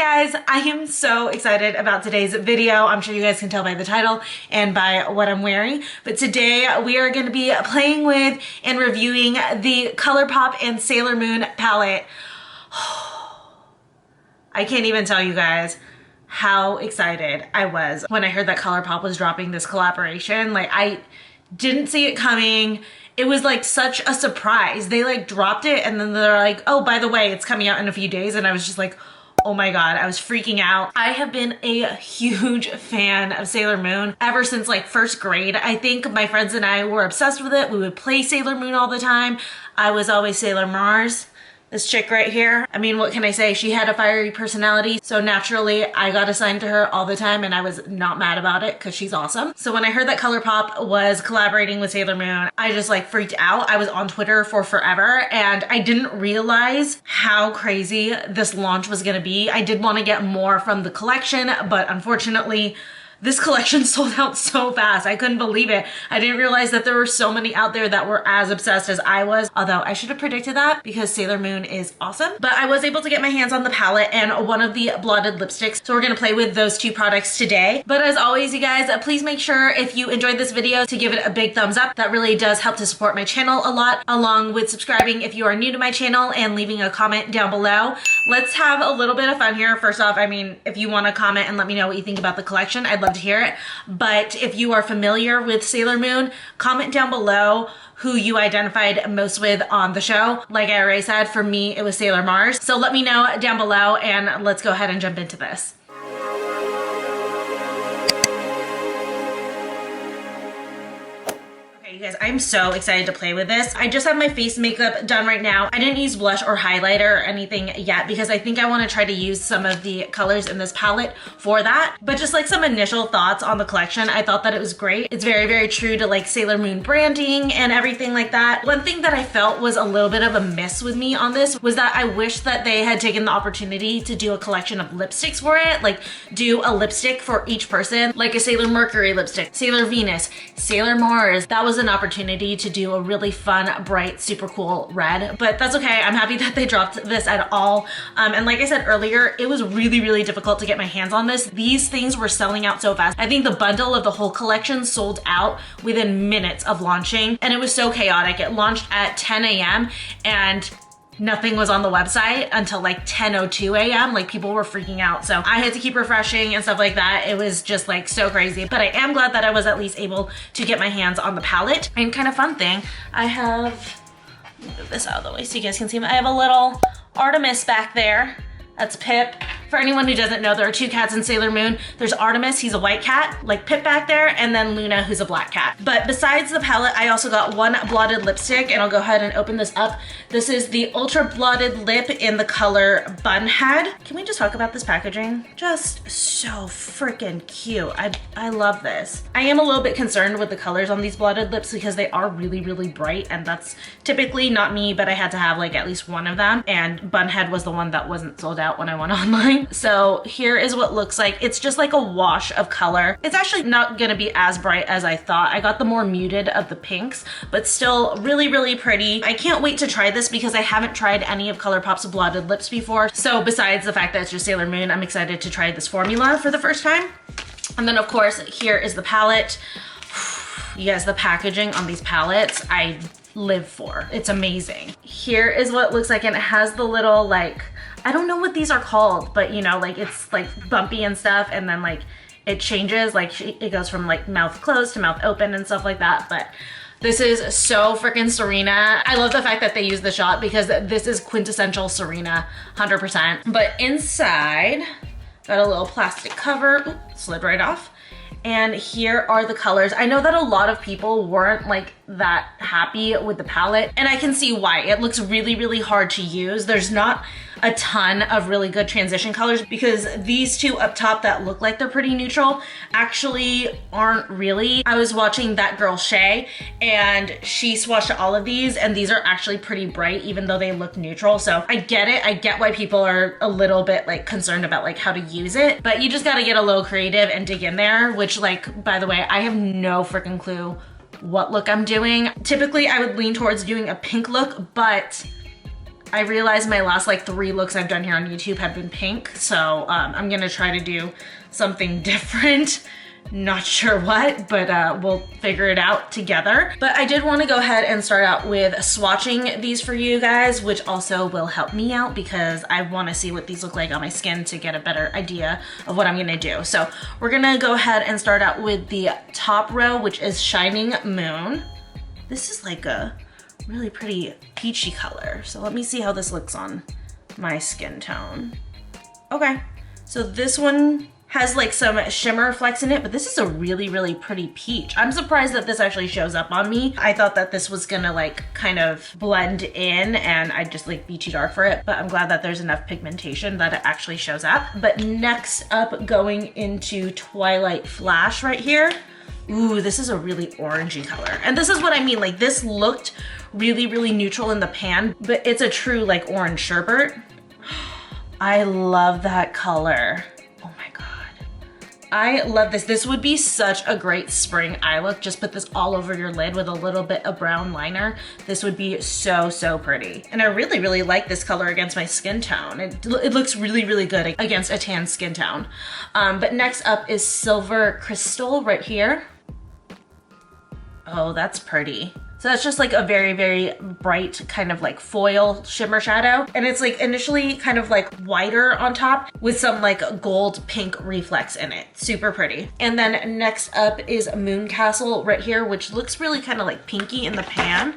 guys, I am so excited about today's video. I'm sure you guys can tell by the title and by what I'm wearing. But today we are going to be playing with and reviewing the Colourpop and Sailor Moon palette. I can't even tell you guys how excited I was when I heard that Colourpop was dropping this collaboration. Like, I didn't see it coming. It was like such a surprise. They like dropped it and then they're like, oh, by the way, it's coming out in a few days. And I was just like, oh my God, I was freaking out. I have been a huge fan of Sailor Moon ever since like first grade. I think my friends and I were obsessed with it. We would play Sailor Moon all the time. I was always Sailor Mars. This chick right here, I mean, what can I say? She had a fiery personality, so naturally I got assigned to her all the time and I was not mad about it because she's awesome. So when I heard that Colourpop was collaborating with Sailor Moon, I just like freaked out. I was on Twitter for forever and I didn't realize how crazy this launch was gonna be. I did want to get more from the collection, but unfortunately, this collection sold out so fast. I couldn't believe it. I didn't realize that there were so many out there that were as obsessed as I was, although I should have predicted that because Sailor Moon is awesome. But I was able to get my hands on the palette and one of the blotted lipsticks. So we're gonna play with those two products today. But as always, you guys, please make sure if you enjoyed this video to give it a big thumbs up. That really does help to support my channel a lot, along with subscribing if you are new to my channel and leaving a comment down below. Let's have a little bit of fun here. First off, I mean, if you wanna comment and let me know what you think about the collection, I'd love to hear it. But if you are familiar with Sailor Moon, comment down below who you identified most with on the show. Like I already said, for me, it was Sailor Mars. So let me know down below and let's go ahead and jump into this. You guys, I'm so excited to play with this. I just have my face makeup done right now. I didn't use blush or highlighter or anything yet because I think I want to try to use some of the colors in this palette for that. But just like some initial thoughts on the collection, I thought that it was great. It's very, very true to like Sailor Moon branding and everything like that. One thing that I felt was a little bit of a miss with me on this was that I wish that they had taken the opportunity to do a collection of lipsticks for it. Like do a lipstick for each person, like a Sailor Mercury lipstick, Sailor Venus, Sailor Mars. That was an opportunity to do a really fun, bright, super cool red, but that's okay. I'm happy that they dropped this at all. And like I said earlier, it was really, really difficult to get my hands on this. These things were selling out so fast. I think the bundle of the whole collection sold out within minutes of launching, and it was so chaotic. It launched at 10 a.m. and nothing was on the website until like 10:02 a.m. Like people were freaking out. So I had to keep refreshing and stuff like that. It was just like so crazy. But I am glad that I was at least able to get my hands on the palette. And kind of fun thing, I have, move this out of the way so you guys can see, I have a little Artemis back there. That's Pip. For anyone who doesn't know, there are two cats in Sailor Moon. There's Artemis, he's a white cat, like Pip back there, and then Luna, who's a black cat. But besides the palette, I also got one blotted lipstick, and I'll go ahead and open this up. This is the Ultra Blotted Lip in the color Bunhead. Can we just talk about this packaging? Just so freaking cute. I love this. I am a little bit concerned with the colors on these blotted lips because they are really, really bright, and that's typically not me, but I had to have like at least one of them, and Bunhead was the one that wasn't sold out when I went online. So here is what it looks like. It's just like a wash of color. It's actually not gonna be as bright as I thought. I got the more muted of the pinks, but still really, really pretty. I can't wait to try this because I haven't tried any of Colourpop's blotted lips before. So besides the fact that it's just Sailor Moon, I'm excited to try this formula for the first time. And then of course, here is the palette. You guys, the packaging on these palettes, I live for. It's amazing. Here is what it looks like, and it has the little like, I don't know what these are called, but you know, like it's like bumpy and stuff, and then like it changes, like it goes from like mouth closed to mouth open and stuff like that. But this is so freaking Serena. I love the fact that they use the shot because this is quintessential Serena, 100%. But inside, got a little plastic cover. Oops, slid right off. And here are the colors. I know that a lot of people weren't like that happy with the palette, and I can see why. It looks really, really hard to use. There's not a ton of really good transition colors because these two up top that look like they're pretty neutral actually aren't really. I was watching That Girl Shay and she swatched all of these, and these are actually pretty bright even though they look neutral. So I get it. I get why people are a little bit like concerned about like how to use it, but you just got to get a little creative and dig in there, which like, by the way, I have no freaking clue what look I'm doing. Typically I would lean towards doing a pink look, but I realized my last like 3 looks I've done here on YouTube have been pink, so I'm gonna try to do something different. Not sure what, but we'll figure it out together. But I did want to go ahead and start out with swatching these for you guys, which also will help me out because I want to see what these look like on my skin to get a better idea of what I'm gonna do. So we're gonna go ahead and start out with the top row, which is Shining Moon. This is like a really pretty peachy color. So let me see how this looks on my skin tone. Okay, so this one has like some shimmer flecks in it, but this is a really, really pretty peach. I'm surprised that this actually shows up on me. I thought that this was gonna like kind of blend in and I'd just like be too dark for it, but I'm glad that there's enough pigmentation that it actually shows up. But next up, going into Twilight Flash right here. Ooh, this is a really orangey color. And this is what I mean, like this looked really, really neutral in the pan, but it's a true like orange sherbet. I love that color. Oh my God. I love this. This would be such a great spring eye look. Just put this all over your lid with a little bit of brown liner. This would be so, so pretty. And I really, really like this color against my skin tone. It looks really, really good against a tan skin tone. But next up is Silver Crystal right here. Oh, that's pretty. So that's just like a very, very bright kind of like foil shimmer shadow. And it's like initially kind of like whiter on top with some like gold pink reflex in it. Super pretty. And then next up is Moon Castle right here, which looks really kind of like pinky in the pan.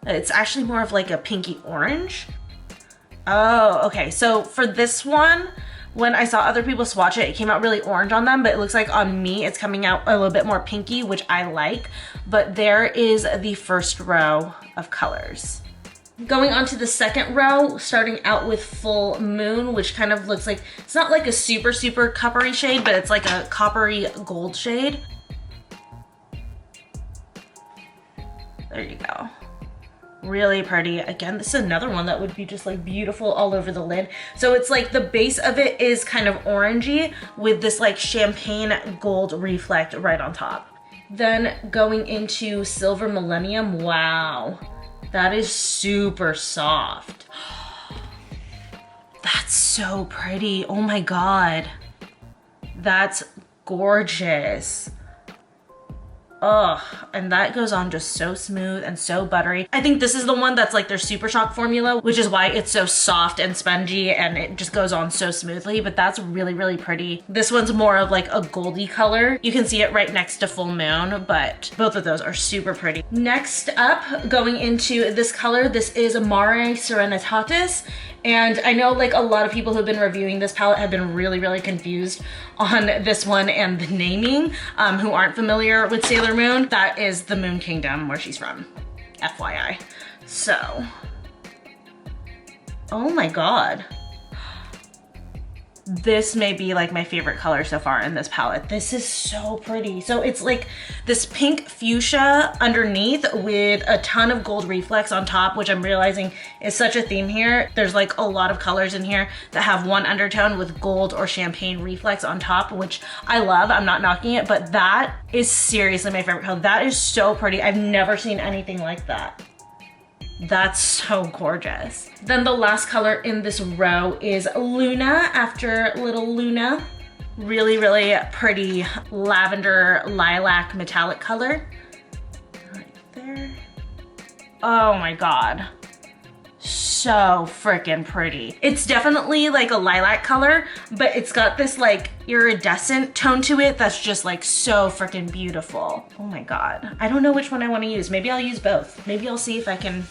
It's actually more of like a pinky orange. Oh, okay. So for this one, when I saw other people swatch it, it came out really orange on them, but it looks like on me, it's coming out a little bit more pinky, which I like. But there is the first row of colors. Going on to the second row, starting out with Full Moon, which kind of looks like, it's not like a super, super coppery shade, but it's like a coppery gold shade. There you go. Really pretty. Again, this is another one that would be just like beautiful all over the lid. So it's like the base of it is kind of orangey with this like champagne gold reflect right on top. Then going into Silver Millennium. Wow, that is super soft. That's so pretty. Oh my God, that's gorgeous. Oh, and that goes on just so smooth and so buttery. I think this is the one that's like their Super Shock formula, which is why it's so soft and spongy and it just goes on so smoothly, but that's really, really pretty. This one's more of like a goldy color. You can see it right next to Full Moon, but both of those are super pretty. Next up, going into this color, this is Mare Serenitatis. And I know like a lot of people who've been reviewing this palette have been really, really confused on this one and the naming, who aren't familiar with Sailor Moon. That is the Moon Kingdom where she's from, FYI. So, oh my God. This may be like my favorite color so far in this palette. This is so pretty. So it's like this pink fuchsia underneath with a ton of gold reflex on top, which I'm realizing is such a theme here. There's like a lot of colors in here that have one undertone with gold or champagne reflex on top, which I love. I'm not knocking it, but that is seriously my favorite color. That is so pretty. I've never seen anything like that. That's so gorgeous. Then the last color in this row is Luna after Little Luna. Really, really pretty lavender lilac metallic color. Right there. Oh my God. So freaking pretty. It's definitely like a lilac color, but it's got this like iridescent tone to it that's just like so freaking beautiful. Oh my God. I don't know which one I want to use. Maybe I'll use both. Maybe I'll see if I can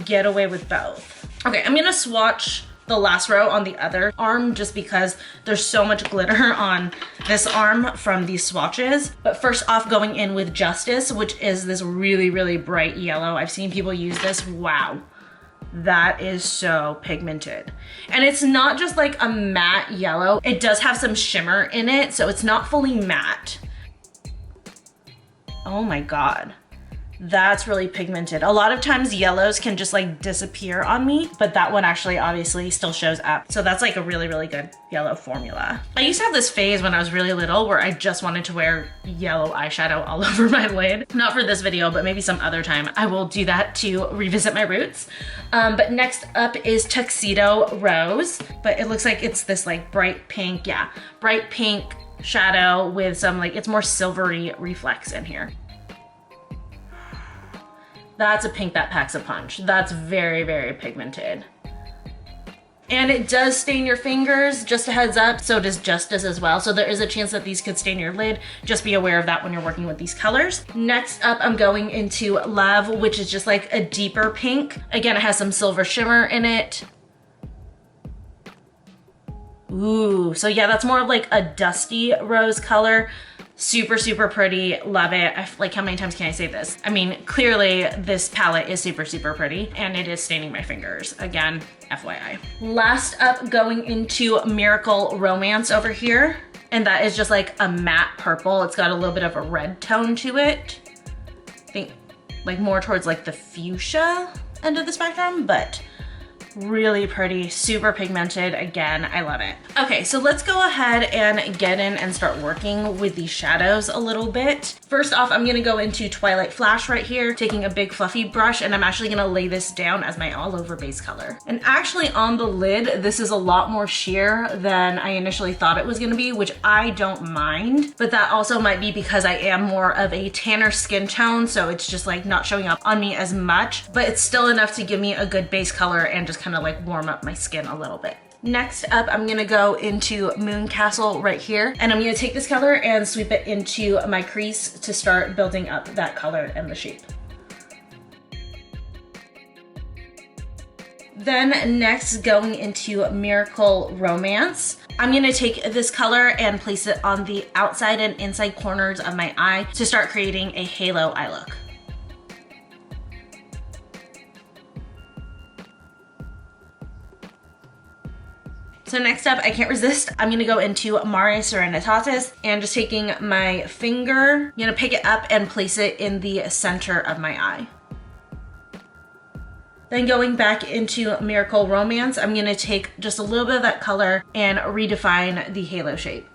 get away with both. Okay, I'm gonna swatch the last row on the other arm just because there's so much glitter on this arm from these swatches. But first off, going in with Justice, which is this really, really bright yellow. I've seen people use this. Wow. That is so pigmented. And it's not just like a matte yellow. It does have some shimmer in it, so it's not fully matte. Oh my God. That's really pigmented. A lot of times yellows can just like disappear on me, but that one actually obviously still shows up. So that's like a really, really good yellow formula. I used to have this phase when I was really little where I just wanted to wear yellow eyeshadow all over my lid. Not for this video, but maybe some other time I will do that to revisit my roots. But next up is Tuxedo Rose, but it looks like it's this like bright pink, yeah, bright pink shadow with some like, it's more silvery reflex in here. That's a pink that packs a punch. That's very, very pigmented. And it does stain your fingers, just a heads up. So does Justice as well. So there is a chance that these could stain your lid. Just be aware of that when you're working with these colors. Next up, I'm going into Love, which is just like a deeper pink. Again, it has some silver shimmer in it. Ooh, so yeah, that's more of like a dusty rose color. Super, super pretty, love it. Like, how many times can I say this? I mean, clearly this palette is super, super pretty and it is staining my fingers. Again, FYI. Last up, going into Miracle Romance over here. And that is just like a matte purple. It's got a little bit of a red tone to it. I think like more towards like the fuchsia end of the spectrum, but really pretty, super pigmented. Again, I love it. Okay, so let's go ahead and get in and start working with these shadows a little bit. First off, I'm gonna go into Twilight Flash right here, taking a big fluffy brush, and I'm actually gonna lay this down as my all over base color. And actually on the lid, this is a lot more sheer than I initially thought it was gonna be, which I don't mind, but that also might be because I am more of a tanner skin tone, so it's just like not showing up on me as much, but it's still enough to give me a good base color and just kind of like warm up my skin a little bit. Next up, I'm gonna go into Moon Castle right here, and I'm gonna take this color and sweep it into my crease to start building up that color and the shape. Then next, going into Miracle Romance, I'm gonna take this color and place it on the outside and inside corners of my eye to start creating a halo eye look. So next up, I can't resist. I'm gonna go into Mare Serenitatis and just taking my finger, I'm gonna pick it up and place it in the center of my eye. Then going back into Miracle Romance, I'm gonna take just a little bit of that color and redefine the halo shape.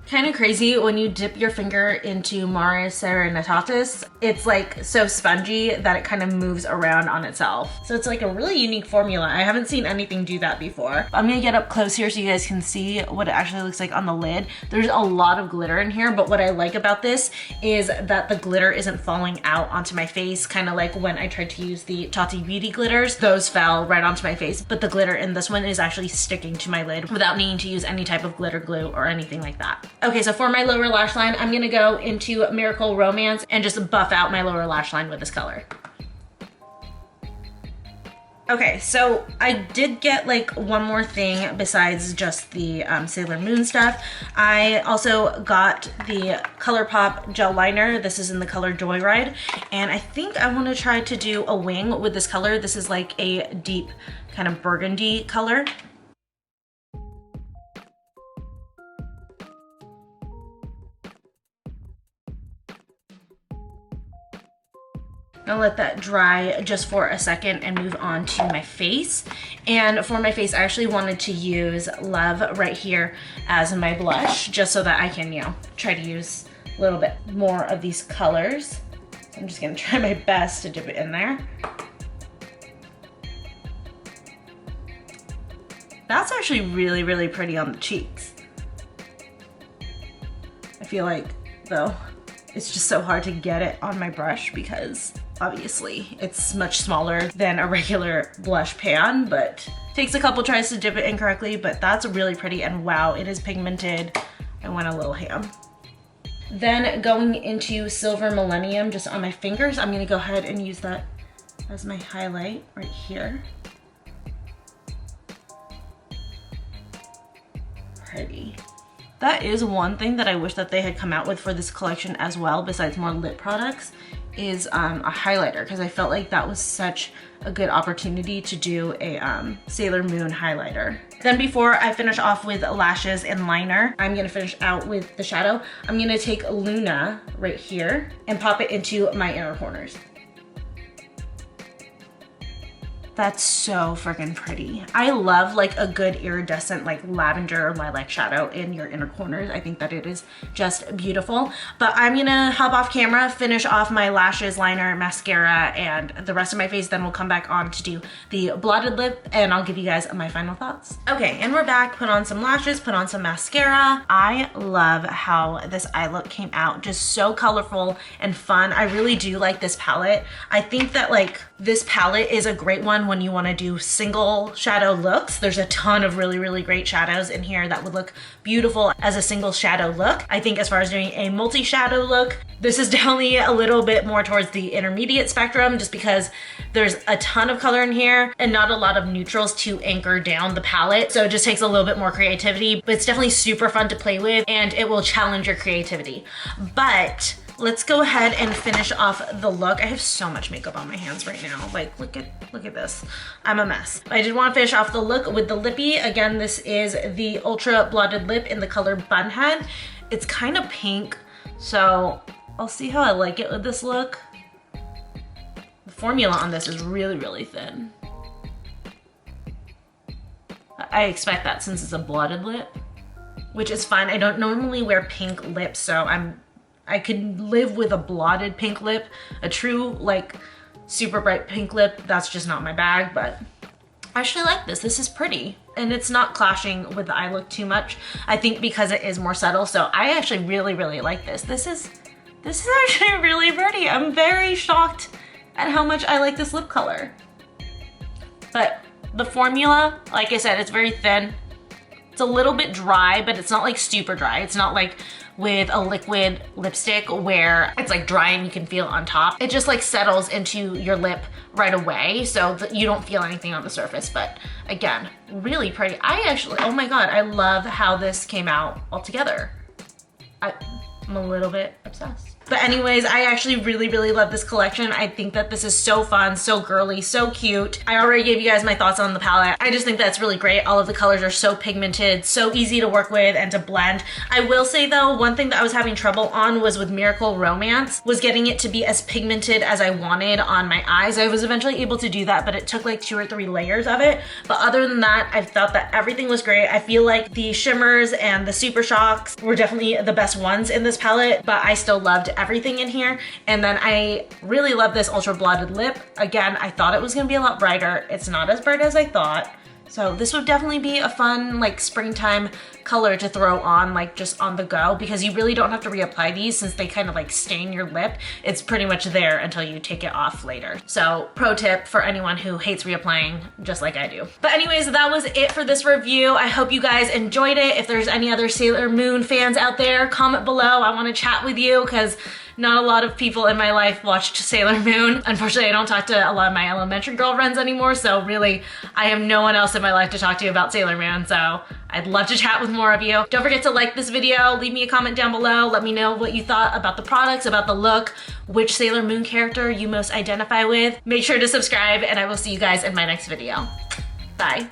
Kind of crazy when you dip your finger into Mare Serenitatis, it's like so spongy that it kind of moves around on itself. So it's like a really unique formula. I haven't seen anything do that before. I'm gonna get up close here so you guys can see what it actually looks like on the lid. There's a lot of glitter in here, but what I like about this is that the glitter isn't falling out onto my face, kind of like when I tried to use the Tati Beauty glitters. Those fell right onto my face, but the glitter in this one is actually sticking to my lid without needing to use any type of glitter glue or anything like that. Okay, so for my lower lash line, I'm gonna go into Miracle Romance and just buff out my lower lash line with this color. Okay, so I did get like one more thing besides just the Sailor Moon stuff. I also got the Colourpop gel liner. This is in the color Joyride, and I think I want to try to do a wing with this color. This is like a deep kind of burgundy color. I'll let that dry just for a second and move on to my face. And for my face, I actually wanted to use Love right here as my blush, just so that I can, you know, try to use a little bit more of these colors. So I'm just gonna try my best to dip it in there. That's actually really, really pretty on the cheeks. I feel like, though, it's just so hard to get it on my brush because obviously it's much smaller than a regular blush pan, but takes a couple tries to dip it in correctly, but that's really pretty, and wow, it is pigmented. I went a little ham. Then going into Silver Millennium just on my fingers, I'm gonna go ahead and use that as my highlight right here. Pretty. That is one thing that I wish that they had come out with for this collection as well, besides more lip products, is a highlighter, because I felt like that was such a good opportunity to do a Sailor Moon highlighter. Then before I finish off with lashes and liner, I'm gonna finish out with the shadow. I'm gonna take Luna right here and pop it into my inner corners. That's so freaking pretty. I love like a good iridescent like lavender or lilac shadow in your inner corners. I think that it is just beautiful. But I'm gonna hop off camera, finish off my lashes, liner, mascara, and the rest of my face. Then we'll come back on to do the blotted lip and I'll give you guys my final thoughts. Okay, and we're back. Put on some lashes, put on some mascara. I love how this eye look came out. Just so colorful and fun. I really do like this palette. I think that like this palette is a great one when you want to do single shadow looks. There's a ton of really great shadows in here that would look beautiful as a single shadow look. I think as far as doing a multi-shadow look, this is definitely a little bit more towards the intermediate spectrum just because there's a ton of color in here and not a lot of neutrals to anchor down the palette. So it just takes a little bit more creativity, but it's definitely super fun to play with and it will challenge your creativity. But let's go ahead and finish off the look. I have so much makeup on my hands right now. Like, look at this. I'm a mess. I did want to finish off the look with the lippy. Again, this is the Ultra Blotted Lip in the color Bunhead. It's kind of pink, so I'll see how I like it with this look. The formula on this is really thin. I expect that since it's a blotted lip, which is fine. I don't normally wear pink lips, so I could live with a blotted pink lip. A true like super bright pink lip, that's just not my bag, but I actually like this. This is pretty and it's not clashing with the eye look too much. I think because it is more subtle, so I actually really like this. This is actually really pretty. I'm very shocked at how much I like this lip color. But the formula, like I said, it's very thin. It's a little bit dry, but it's not like super dry. It's not like with a liquid lipstick where it's like dry and you can feel it on top. It just like settles into your lip right away so that you don't feel anything on the surface. But again, really pretty. I actually, oh my God, I love how this came out all together. I'm a little bit obsessed. But anyways, I actually really love this collection. I think that this is so fun, so girly, so cute. I already gave you guys my thoughts on the palette. I just think that's really great. All of the colors are so pigmented, so easy to work with and to blend. I will say though, one thing that I was having trouble on was with Miracle Romance, was getting it to be as pigmented as I wanted on my eyes. I was eventually able to do that, but it took like 2 or 3 layers of it. But other than that, I felt that everything was great. I feel like the shimmers and the Super Shocks were definitely the best ones in this palette, but I still loved everything in here. And then I really love this Ultra Blotted Lip. Again, I thought it was gonna be a lot brighter. It's not as bright as I thought. So this would definitely be a fun like springtime color to throw on like just on the go, because you really don't have to reapply these since they kind of like stain your lip. It's pretty much there until you take it off later. So pro tip for anyone who hates reapplying just like I do. But anyways, that was it for this review. I hope you guys enjoyed it. If there's any other Sailor Moon fans out there, comment below. I want to chat with you because not a lot of people in my life watched Sailor Moon. Unfortunately, I don't talk to a lot of my elementary girlfriends anymore, so really, I have no one else in my life to talk to about Sailor Moon, so I'd love to chat with more of you. Don't forget to like this video, leave me a comment down below, let me know what you thought about the products, about the look, which Sailor Moon character you most identify with. Make sure to subscribe, and I will see you guys in my next video. Bye.